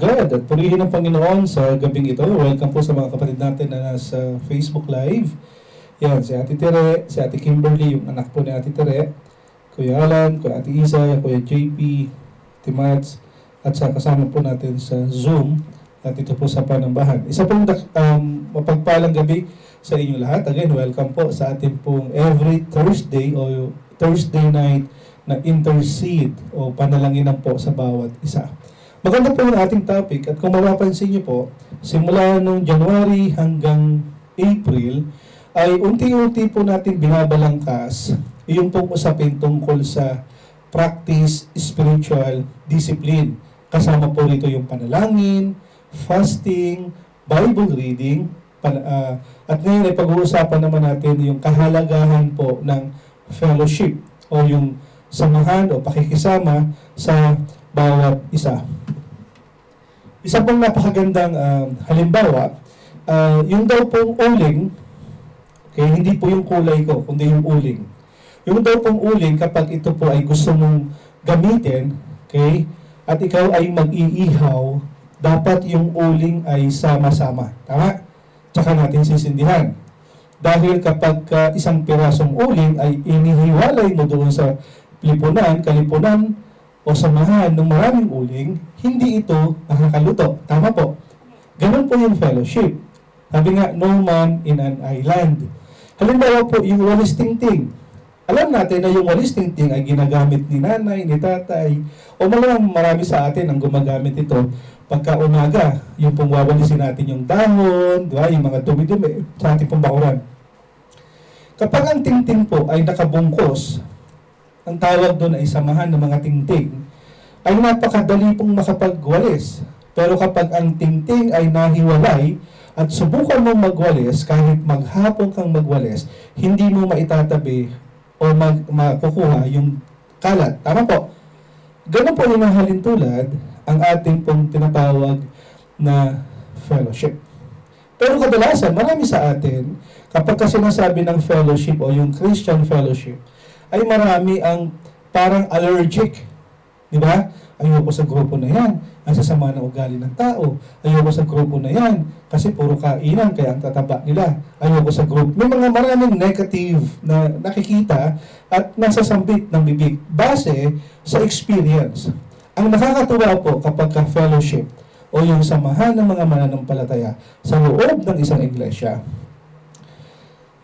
God at purihin ang Panginoon sa gabing ito. Welcome po sa mga kapatid natin na nasa Facebook Live. Yan, si Ate Tere, si Ate Kimberly, yung anak po ni Ate Tere, Kuya Alan, Kuya Ate Isa, Kuya JP, Ate Mads, at sa kasama po natin sa Zoom at ito po sa Panambahan. Isa pong mapagpalang gabi sa inyo lahat. Again, welcome po sa ating pong every Thursday o Thursday night na intercede o panalanginan po sa bawat isa. Maganda po yung ating topic at kung mapapansin niyo po, simula nung January hanggang April, ay unti-unti po natin binabalangkas yung pong usapin tungkol sa practice, spiritual discipline. Kasama po rito yung panalangin, fasting, Bible reading, at ngayon ay pag-uusapan naman natin yung kahalagahan po ng fellowship o yung samahan o pakikisama sa bawat isa. Isa pong napakagandang halimbawa, yung daw pong uling, okay, hindi po yung kulay ko, kundi yung uling. Yung daw pong uling, kapag ito po ay gusto mong gamitin, okay, at ikaw ay mag-iihaw, dapat yung uling ay sama-sama. Tama? Tsaka natin sisindihan. Dahil kapag isang pirasong uling ay inihiwalay mo doon sa lipunan, kalipunan, o samahan ng maraming uling, hindi ito nakakaluto. Tama po. Ganun po yung fellowship. Sabi nga, no man in an island. Halimbawa po, yung walis tingting. Alam natin na yung walis tingting ay ginagamit ni nanay, ni tatay, o malamang marami sa atin ang gumagamit ito pagka umaga. Yung pong wawalisin natin yung dahon, diba? Yung mga dumi-dumi sa ating pong bakuran. Kapag ang tingting po ay nakabungkos, ang tawag doon ay samahan ng mga tingting, ay napakadali pong makapagwalis. Pero kapag ang tingting ay nahiwalay at subukan mong magwalis, kahit maghapon kang magwalis, hindi mo maitatabi o makukuha yung kalat. Tama po? Ganun po yung halintulad ang ating pong tinatawag na fellowship. Pero kadalasan, marami sa atin, kapag kasi sinasabi ng fellowship o yung Christian fellowship, ay marami ang parang allergic. Di ba? Ayoko sa grupo na yan. Ang sasama ng ugali ng tao. Ayoko sa grupo na yan. Kasi puro kainan, kaya ang tataba nila. Ayoko sa grupo. May mga maraming negative na nakikita at nasasambit ng bibig base sa experience. Ang nakakatuwa po kapag ka-fellowship o yung samahan ng mga mananampalataya sa loob ng isang iglesia,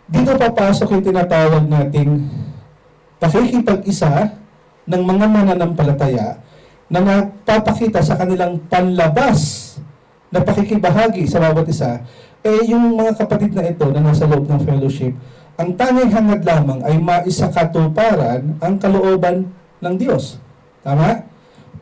dito papasok yung tinatawag nating pakikipag-isa ng mga mananampalataya na nagpapakita sa kanilang panlabas na pakikibahagi sa bawat isa, yung mga kapatid na ito na nasa loob ng fellowship, ang tanging hangad lamang ay maisakatuparan ang kalooban ng Diyos. Tama?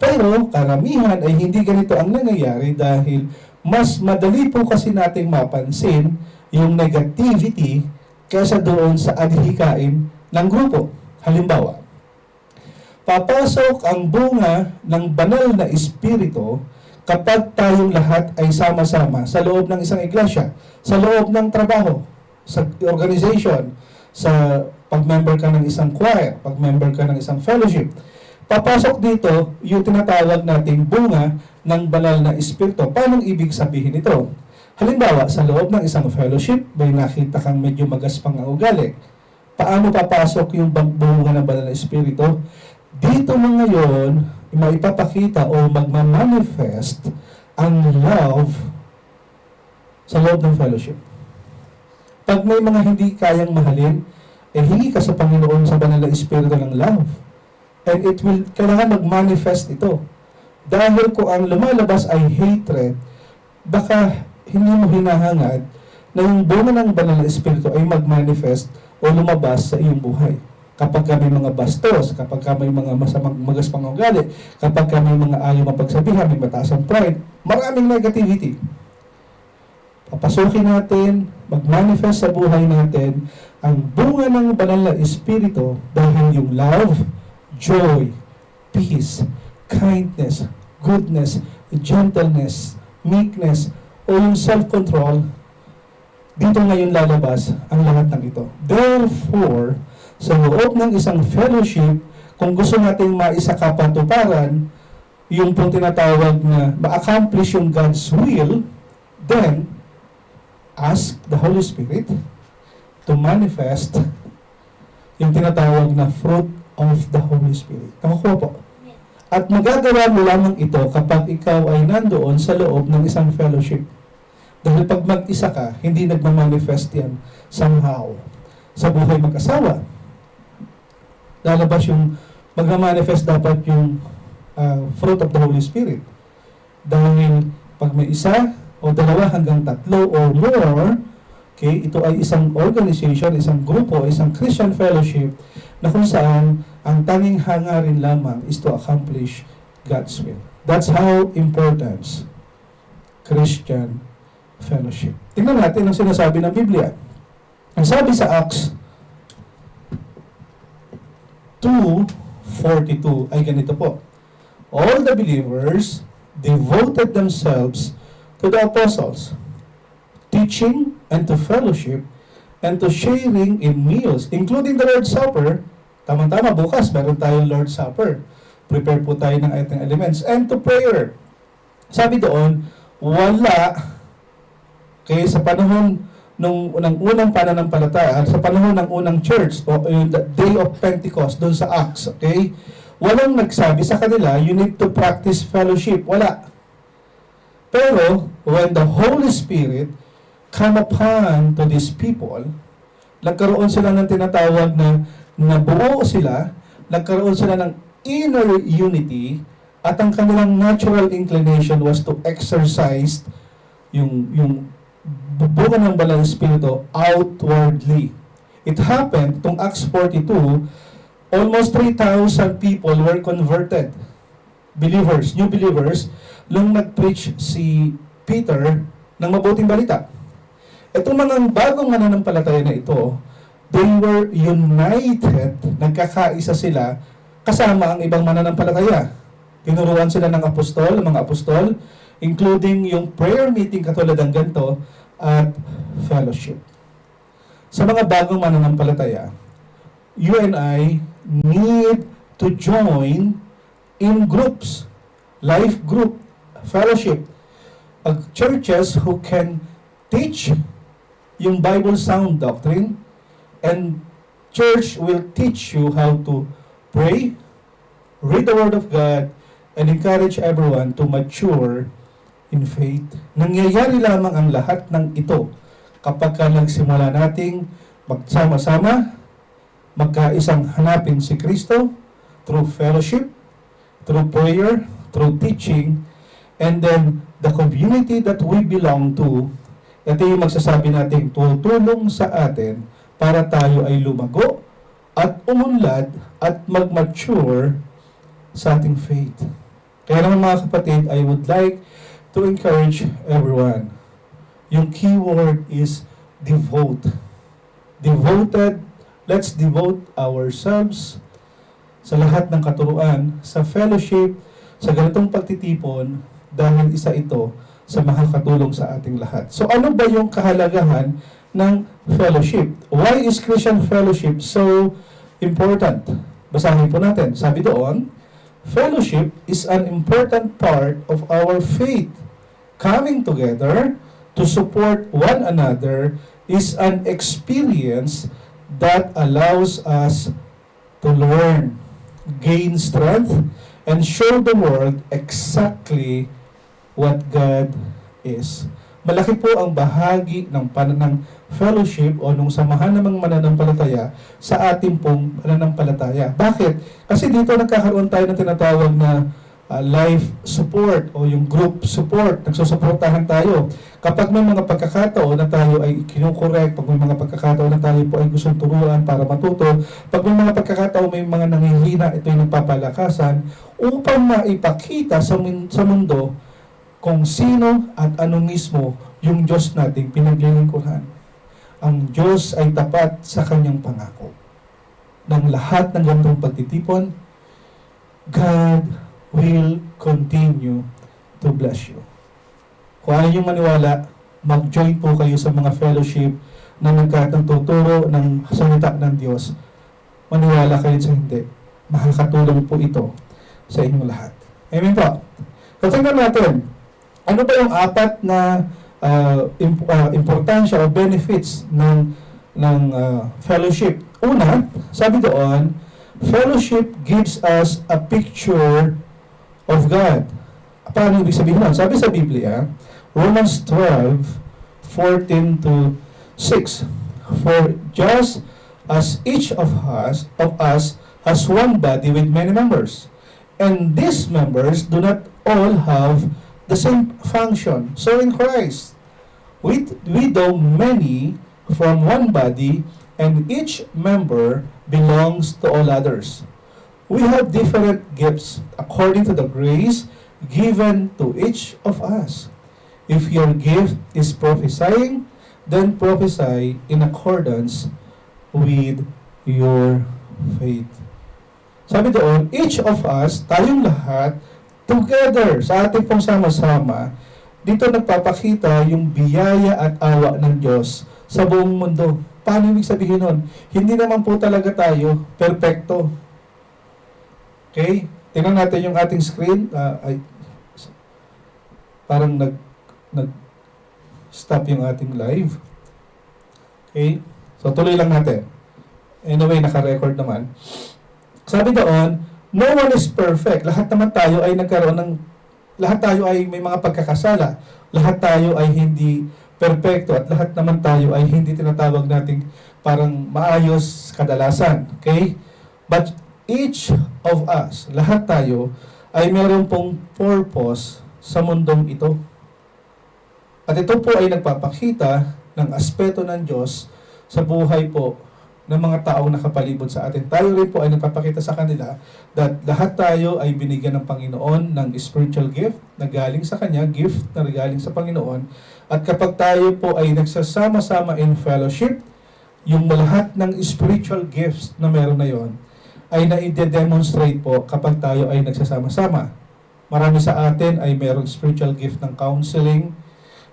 Pero karamihan ay hindi ganito ang nangyayari dahil mas madali po kasi nating mapansin yung negativity kaysa doon sa adhikain ng grupo. Halimbawa, papasok ang bunga ng banal na espiritu kapag tayong lahat ay sama-sama sa loob ng isang iglesia, sa loob ng trabaho, sa organization, sa pag-member ka ng isang choir, pag-member ka ng isang fellowship. Papasok dito yung tinatawag nating bunga ng banal na espiritu. Paano ibig sabihin ito? Halimbawa, sa loob ng isang fellowship, may nakita kang medyo magaspang ang ugali. Paano papasok yung bunga ng banal na espiritu? Dito mo ngayon, maipapakita o magmamanifest ang love sa loob ng fellowship. Pag may mga hindi kayang mahalin, hingi ka sa Panginoon sa banal na espiritu ng love. And it will, kailangan mag-manifest ito. Dahil kung ang lumalabas ay hatred, baka hindi mo hinahangad na yung bunga ng banal na espiritu ay mag-manifest o lumabas sa iyong buhay. Kapag may mga bastos, kapag may mga masamang magaspang ugali, kapag may mga ayaw mapagsabihan, may mataas ang pride, maraming negativity. Papasukin natin, mag-manifest sa buhay natin ang bunga ng banal na espiritu dahil yung love, joy, peace, kindness, goodness, gentleness, meekness, o yung self-control, dito ngayon lalabas ang lahat ng ito. Therefore, sa loob ng isang fellowship, kung gusto nating maisakapatuparan yung pong tinatawag na ma-accomplish yung God's will, then ask the Holy Spirit to manifest yung tinatawag na fruit of the Holy Spirit. Nakukuha po. At magagawa mo lamang ito kapag ikaw ay nandoon sa loob ng isang fellowship. Dahil pag mag-isa ka, hindi nagmamanifest yan somehow. Sa buhay mag-asawa, lalabas yung magmamanifest dapat yung fruit of the Holy Spirit. Dahil pag may isa o dalawa hanggang tatlo or more, okay, ito ay isang organization, isang grupo, isang Christian fellowship na kung saan ang tanging hangarin lamang is to accomplish God's will. That's how important Christian fellowship. Tingnan natin ang sinasabi ng Biblia. Ang sabi sa Acts 2:42 ay ganito po. All the believers devoted themselves to the apostles, teaching and to fellowship, and to sharing in meals, including the Lord's Supper. Tama-tama, bukas meron tayong Lord's Supper. Prepare po tayo ng ating elements. And to prayer. Sabi doon, wala, kaya sa panahon ng unang pananampalataya, sa panahon ng unang church, o yung day of Pentecost, doon sa Acts, okay? Walang nagsabi sa kanila, you need to practice fellowship. Wala. Pero, when the Holy Spirit come upon to these people, nagkaroon sila ng tinatawag na nabuo sila, nagkaroon sila ng inner unity, at ang kanilang natural inclination was to exercise yung bunga ng Banal na Espiritu outwardly. It happened, itong Acts 42, almost 3,000 people were converted. Believers, new believers, nung nag-preach si Peter ng mabuting balita. Itong mga bagong mananampalataya na ito, they were united, nagkakaisa sila, kasama ang ibang mananampalataya. Tinuruan sila ng apostol, mga apostol, including yung prayer meeting katulad ng ganito, at fellowship. Sa mga bagong mananampalataya, you and I need to join in groups, life group, fellowship, churches who can teach yung Bible sound doctrine, and church will teach you how to pray, read the Word of God, and encourage everyone to mature in faith. Nangyayari lamang ang lahat ng ito kapag nagsimula nating magsama-sama, magkaisang hanapin si Kristo through fellowship, through prayer, through teaching, and then the community that we belong to, ito yung magsasabi natin tutulong sa atin para tayo ay lumago at umunlad at mag-mature sa ating faith. Kaya naman mga kapatid, I would like to encourage everyone. Yung key word is devote. Devoted, let's devote ourselves sa lahat ng katuruan, sa fellowship, sa ganitong pagtitipon, dahil isa ito sa makakatulong sa ating lahat. So ano ba yung kahalagahan ng fellowship? Why is Christian fellowship so important? Basahin po natin. Sabi doon, fellowship is an important part of our faith. Coming together to support one another is an experience that allows us to learn, gain strength, and show the world exactly what God is. Malaki po ang bahagi ng fellowship o nung samahan ng mga mananampalataya sa ating pong mananampalataya. Bakit? Kasi dito nagkakaroon tayo ng tinatawag na life support o yung group support. Nagsusuportahan tayo. Kapag may mga pagkakataon na tayo ay kinukorek, pag may mga pagkakataon na tayo po ay gustong turuan para matuto, pag may mga pagkakataon may mga nanghihina, ito yung nagpapalakasan upang maipakita sa mundo kung sino at ano mismo yung Diyos nating pinaglilingkuran. Ang Diyos ay tapat sa kanyang pangako. Ng lahat ng ganitong pagtitipon, God will continue to bless you. Kung ayaw nyo maniwala, mag-join po kayo sa mga fellowship na nagkatuturo ng salita ng Diyos. Maniwala kayo sa hindi. Makakatulong po ito sa inyong lahat. Amen po. So, tingnan natin. Ano ba yung apat na importansya o benefits ng fellowship? Una, sabi doon, fellowship gives us a picture of God. Paano ibig sabihin nun? Sabi sa Biblia, Romans 12:14 to 6. For just as each of us has one body with many members, and these members do not all have the same function. So in Christ, we though many from one body, and each member belongs to all others. We have different gifts according to the grace given to each of us. If your gift is prophesying, then prophesy in accordance with your faith. Sabi doon, each of us, tayong lahat, together, sa ating pong sama-sama, dito nagpapakita yung biyaya at awa ng Diyos sa buong mundo. Paano ibig sabihin nun? Hindi naman po talaga tayo perfecto. Okay? Tingnan natin yung ating screen. Parang nag-stop yung ating live. Okay? So, tuloy lang natin. Anyway, naka-record naman. Sabi doon, no one is perfect. Lahat naman tayo ay lahat tayo ay may mga pagkakasala. Lahat tayo ay hindi perfecto at lahat naman tayo ay hindi tinatawag nating parang maayos kadalasan. Okay? But each of us, lahat tayo, ay meron pong purpose sa mundong ito. At ito po ay nagpapakita ng aspeto ng Diyos sa buhay po ng mga taong nakapalibot sa atin. Tayo rin po ay nagpapakita sa kanila that lahat tayo ay binigyan ng Panginoon ng spiritual gift na galing sa Kanya, gift na galing sa Panginoon. At kapag tayo po ay nagsasama-sama in fellowship, yung lahat ng spiritual gifts na meron na yon ay na-demonstrate po kapag tayo ay nagsasama-sama. Marami sa atin ay merong spiritual gift ng counseling.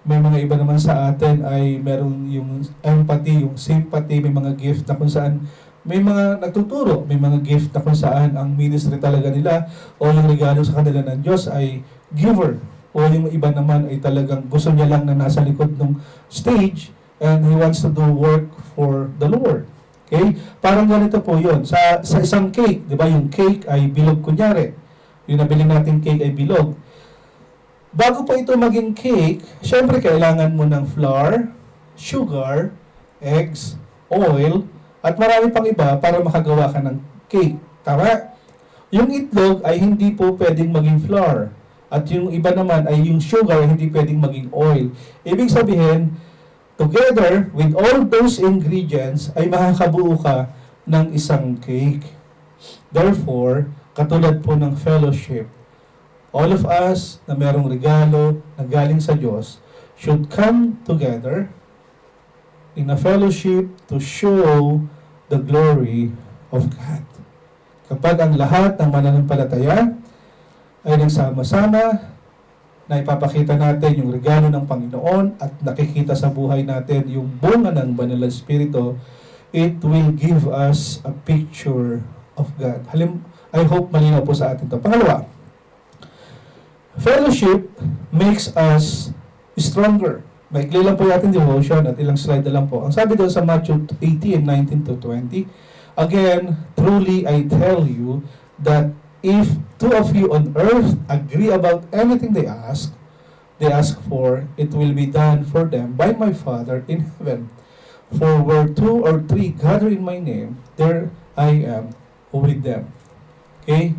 May mga iba naman sa atin ay merong yung empathy, yung sympathy, may mga gift na kung saan may mga nagtuturo, may mga gift na kung saan ang ministry talaga nila o yung regalo sa kanila ng Diyos ay giver. O yung iba naman ay talagang gusto niya lang na nasa likod ng stage and he wants to do work for the Lord. Okay? Parang ganito po yun. Sa isang cake, di ba yung cake ay bilog kunyari. Yung nabili nating cake ay bilog. Bago po ito maging cake, syempre kailangan mo ng flour, sugar, eggs, oil, at marami pang iba para makagawa ka ng cake. Tama? Yung itlog ay hindi po pwedeng maging flour. At yung iba naman ay yung sugar ay hindi pwedeng maging oil. Ibig sabihin, together with all those ingredients ay makakabuo ka ng isang cake. Therefore, katulad po ng fellowship, all of us na merong regalo na galing sa Diyos should come together in a fellowship to show the glory of God. Kapag ang lahat ng mananampalataya ay nagsama-sama, na ipapakita natin yung regalo ng Panginoon at nakikita sa buhay natin yung bunga ng Banal na Espiritu, it will give us a picture of God. I hope malinaw po sa atin ito. Pangalawa, fellowship makes us stronger. Maikli lang po yung ating devotion at ilang slide na lang po. Ang sabi doon sa Matthew 18:19 to 20, again, truly I tell you that if two of you on earth agree about anything they ask for, it will be done for them by my Father in heaven. For where 2 or 3 gather in my name, there I am with them. Okay?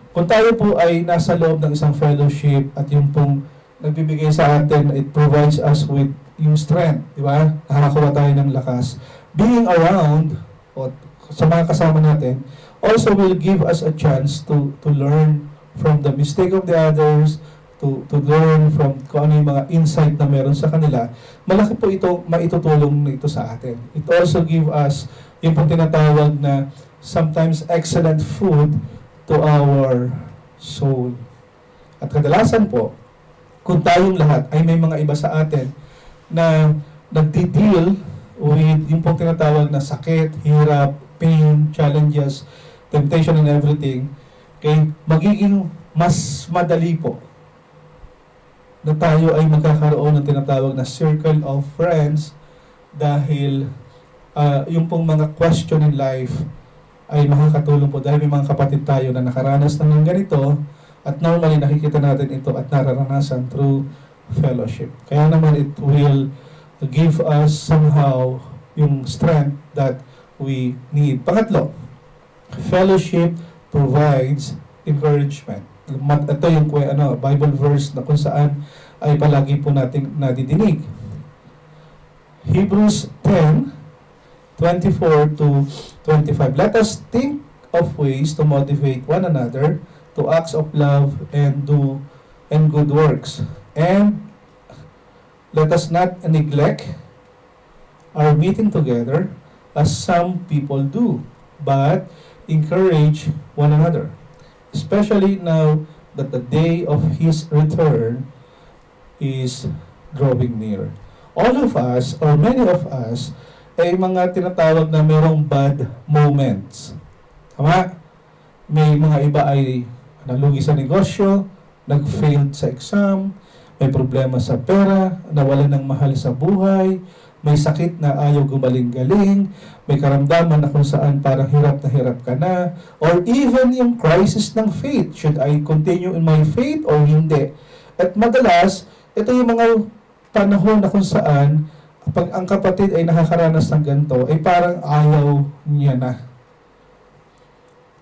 Kung tayo po ay nasa loob ng isang fellowship at yung pong nagbibigay sa atin, it provides us with yung strength, di ba? Nakakakuha tayo ng lakas. Being around, o sa mga kasama natin, also will give us a chance to learn from the mistake of the others, to learn from kung ano yung mga insight na meron sa kanila. Malaki po ito, maitutulong nito sa atin. It also give us yung pong tinatawag na sometimes excellent food to our soul. At kadalasan po, kung tayong lahat ay may mga iba sa atin na nagdi-deal with yung pong tinatawag na sakit, hirap, pain, challenges, temptation and everything, okay, magiging mas madali po na tayo ay magkakaroon ng tinatawag na circle of friends dahil yung pong mga question in life ay makakatulong po dahil may mga kapatid tayo na nakaranas na ng ganito at normally nakikita natin ito at nararanasan through fellowship. Kaya naman it will give us somehow yung strength that we need. Pangatlo, fellowship provides encouragement. Ito yung Bible verse na kung saan ay palagi po nating nadidinig. Hebrews 10:24 to 25. Let us think of ways to motivate one another to acts of love and good works. And let us not neglect our meeting together as some people do, but encourage one another, especially now that the day of His return is drawing near. All of us, or many of us, ay mga tinatawag na merong bad moments. Tama? May mga iba ay nalugi sa negosyo, nag-failed sa exam, may problema sa pera, nawalan ng mahal sa buhay, may sakit na ayaw gumaling-galing, may karamdaman na kung saan parang hirap ka na, or even yung crisis ng faith. Should I continue in my faith or hindi? At madalas, ito yung mga panahon na kung saan pag ang kapatid ay nakakaranas ng ganito, ay parang ayaw niya na.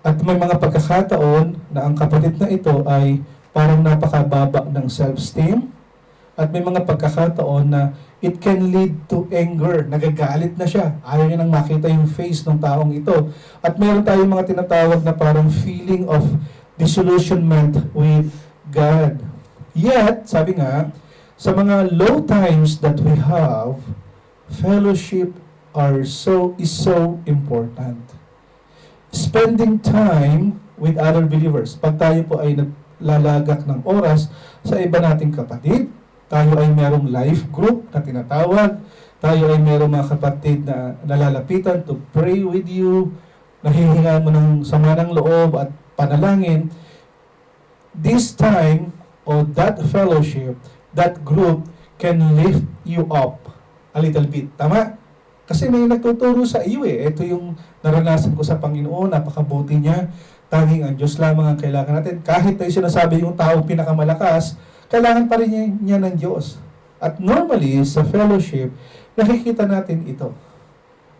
At may mga pagkakataon na ang kapatid na ito ay parang napakababa ng self-esteem. At may mga pagkakataon na it can lead to anger. Nagagalit na siya. Ayaw niya nang makita yung face ng taong ito. At meron tayong mga tinatawag na parang feeling of disillusionment with God. Yet, sabi nga, sa mga low times that we have, fellowship is so important. Spending time with other believers. Pag tayo po ay naglalagak ng oras sa iba nating kapatid, tayo ay merong life group na tinatawag, tayo ay merong mga kapatid na nalalapitan to pray with you, nahihingan mo ng sama ng loob at panalangin, this time, or that fellowship, that group can lift you up a little bit. Tama? Kasi may nagtuturo sa iyo eh. Ito yung naranasan ko sa Panginoon, napakabuti niya. Tanging ang Diyos lamang ang kailangan natin. Kahit tayo sinasabi yung taong pinakamalakas, kailangan pa rin niya ng Diyos. At normally, sa fellowship, nakikita natin ito.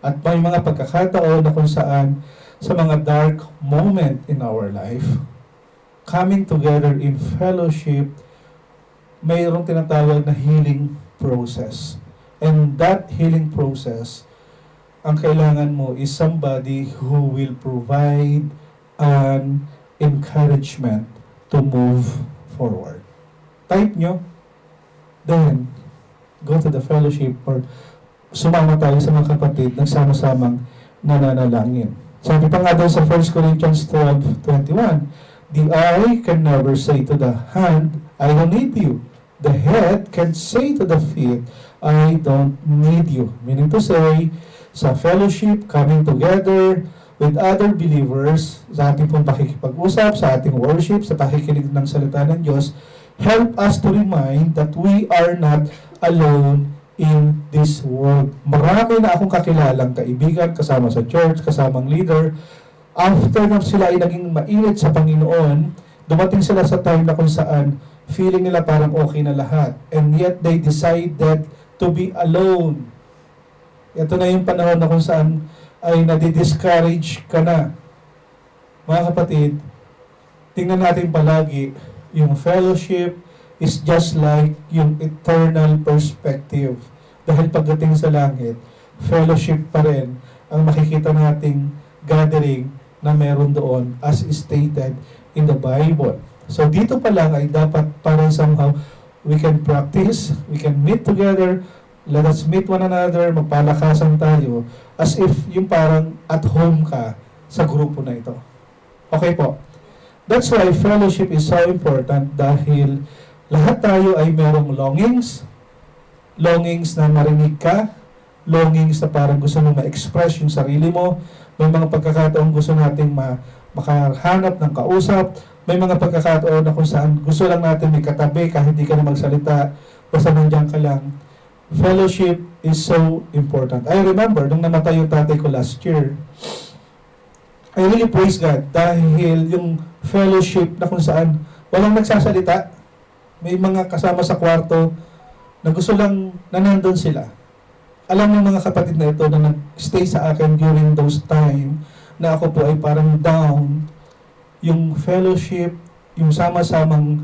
At may mga pagkakataon na kung saan sa mga dark moment in our life, coming together in fellowship, mayroong tinatawag na healing process. And that healing process, ang kailangan mo is somebody who will provide an encouragement to move forward. Type nyo, then go to the fellowship or sumama tayo sa mga kapatid nagsama-samang nananalangin. Sabi pa nga daw sa 1 Corinthians 12:21, the eye can never say to the hand, I don't need you. The head can say to the feet, I don't need you. Meaning to say, sa fellowship, coming together with other believers, sa ating pong pakikipag-usap, sa ating worship, sa pakikinig ng salita ng Diyos, help us to remind that we are not alone in this world. Marami na akong kakilalang kaibigan, kasama sa church, kasamang leader. After na sila ay naging mainit sa Panginoon, dumating sila sa time na kung saan feeling nila parang okay na lahat. And yet they decided to be alone. Ito na yung panahon na kung saan ay nadi-discourage ka na. Mga kapatid, tingnan natin palagi, yung fellowship is just like yung eternal perspective. Dahil pagdating sa langit, fellowship pa rin ang makikita nating gathering na meron doon as stated in the Bible. So dito pa lang ay dapat parang somehow we can practice, we can meet together, let us meet one another, magpalakasan tayo as if yung parang at home ka sa grupo na ito. Okay po. That's why fellowship is so important dahil lahat tayo ay merong longings na marinig ka, longings na parang gusto mo ma-express yung sarili mo. May mga pagkakataon gusto nating makahanap ng kausap. May mga pagkakataon na kung saan gusto lang natin may katabi kahit hindi ka na magsalita, basta nandiyan ka lang. Fellowship is so important. I remember, nung namatay yung tatay ko last year, I really praise God dahil yung fellowship na kung saan walang nagsasalita, may mga kasama sa kwarto na gusto lang na nandun sila. Alam ng mga kapatid na ito na nag-stay sa akin during those time na ako po ay parang down, yung fellowship, yung sama-samang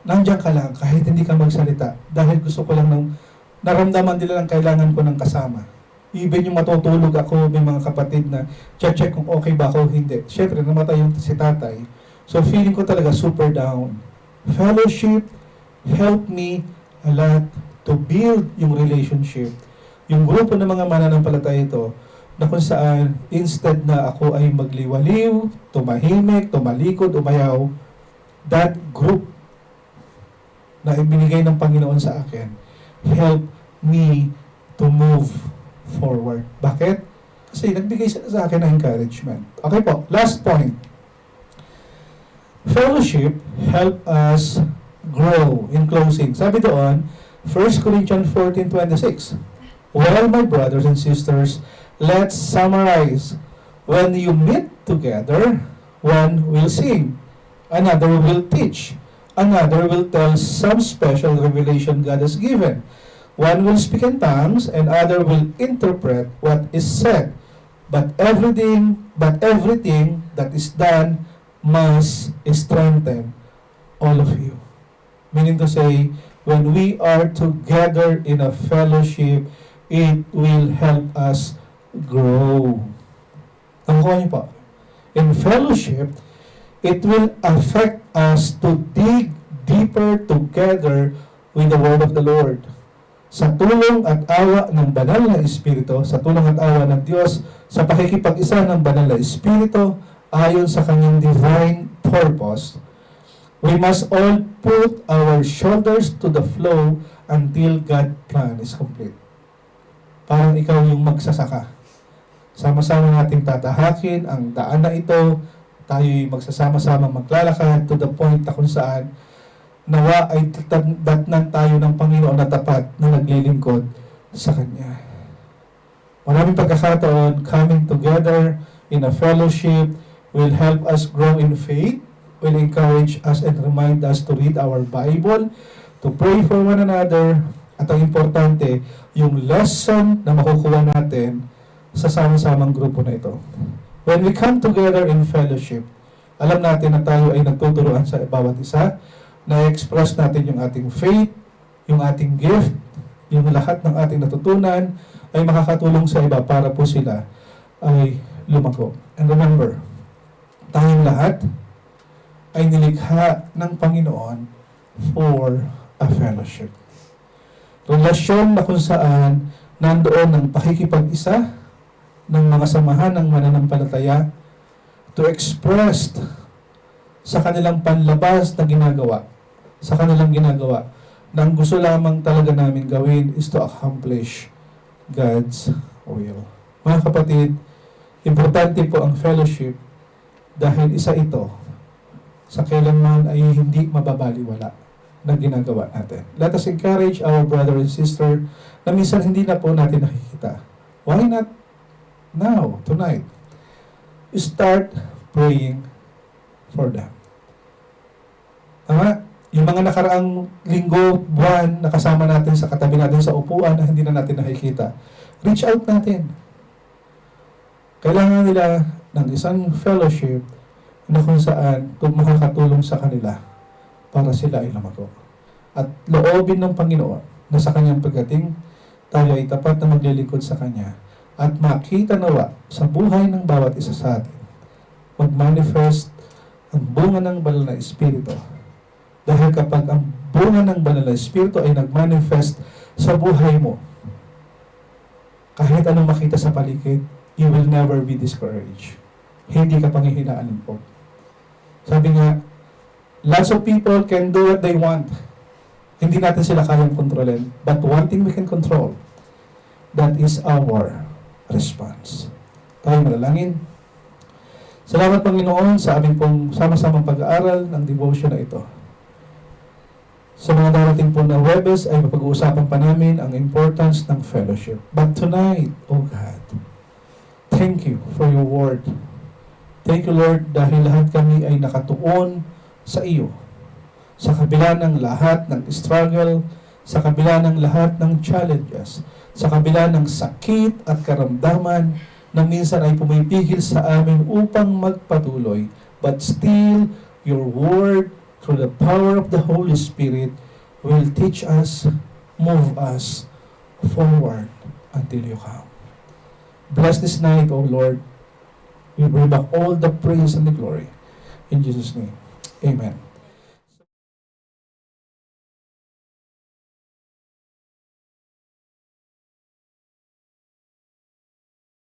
nandiyan ka lang kahit hindi ka magsalita dahil gusto ko lang naramdaman nila lang kailangan ko ng kasama. Even yung matutulog ako, may mga kapatid na check kung okay ba ako, hindi. Siyempre, namatay yung si tatay. So, feeling ko talaga super down. Fellowship helped me a lot to build yung relationship. Yung grupo ng mga mananampalataya ito, na kung saan, instead na ako ay magliwaliw, tumahimik, tumalikod, umayaw, that group na ibinigay ng Panginoon sa akin, help me to move forward. Bakit? Kasi nagbigay sila sa akin ng encouragement. Okay po, last point. Fellowship help us grow. In closing, sabi doon, 1 Corinthians 14:26. Well, my brothers and sisters, let's summarize. When you meet together, one will sing, another will teach, another will tell some special revelation God has given. One will speak in tongues, and other will interpret what is said. But everything that is done must strengthen all of you. Meaning to say, when we are together in a fellowship, it will help us grow. Nakuha niyo po? In fellowship, it will affect us to dig deeper together with the Word of the Lord. Sa tulong at awa ng banal na Espiritu, sa tulong at awa ng Diyos, sa pakikipag-isa ng banal na Espiritu, ayon sa kanyang divine purpose, we must all put our shoulders to the flow until God's plan is complete. Parang ikaw yung magsasaka. Sama-sama nating tatahakin ang daan na ito, tayo'y magsasama-sama maglalakad to the point na kung saan nawa ay datnan tayo ng Panginoon na tapat na naglilingkod sa Kanya. Maraming pagkakataon, coming together in a fellowship will help us grow in faith, will encourage us and remind us to read our Bible, to pray for one another, at ang importante, yung lesson na makukuha natin sa sama-samang grupo na ito. When we come together in fellowship, alam natin na tayo ay nagtuturuan sa bawat isa, na-express natin yung ating faith, yung ating gift, yung lahat ng ating natutunan ay makakatulong sa iba para po sila ay lumago. And remember, tayong lahat ay nilikha ng Panginoon for a fellowship. Relasyon na kung saan nandoon ng pakikipag-isa ng mga samahan ng mananampalataya to express sa kanilang panlabas na ginagawa, sa kanilang ginagawa, na ang gusto lamang talaga namin gawin is to accomplish God's will. Mga kapatid, importante po ang fellowship dahil isa ito sa kailanman ay hindi mababaliwala na ginagawa natin. Let us encourage our brother and sister na minsan hindi na po natin nakikita. Why not now, tonight? Start praying for them. Tama? Yung mga nakaraang linggo, buwan, nakasama natin sa katabi natin sa upuan na hindi na natin nakikita. Reach out natin. Kailangan nila ng isang fellowship na kung saan makakatulong sa kanila para sila ay lumago. At loobin ng Panginoon na sa kanyang pagdating, tayo ay tapat na maglilingkod sa Kanya at makita nawa sa buhay ng bawat isa sa atin mag-manifest ang bunga ng banal na Espiritu. Dahil kapag ang bunga ng banal na Espiritu ay nag-manifest sa buhay mo, kahit anong makita sa paligid, you will never be discouraged. Hindi ka panghihinaan po. Sabi nga, lots of people can do what they want. Hindi natin sila kayang kontrolin. But one thing we can control, That is our response. Tayo manalangin. Salamat Panginoon sa aming pong sama-samang pag-aaral ng devotion na ito. Sa mga darating po na Huwebes ay mapag-uusapan pa namin ang importance ng fellowship. But tonight, O God, thank you for your word. Thank you Lord dahil lahat kami ay nakatuon sa iyo. Sa kabila ng lahat ng struggle, sa kabila ng lahat ng challenges, sa kabila ng sakit at karamdaman na minsan ay pumipigil sa amin upang magpatuloy. But still, your word, through the power of the Holy Spirit, will teach us, move us forward until you come. Bless this night, O Lord. We bring back all the praise and the glory. In Jesus' name, amen.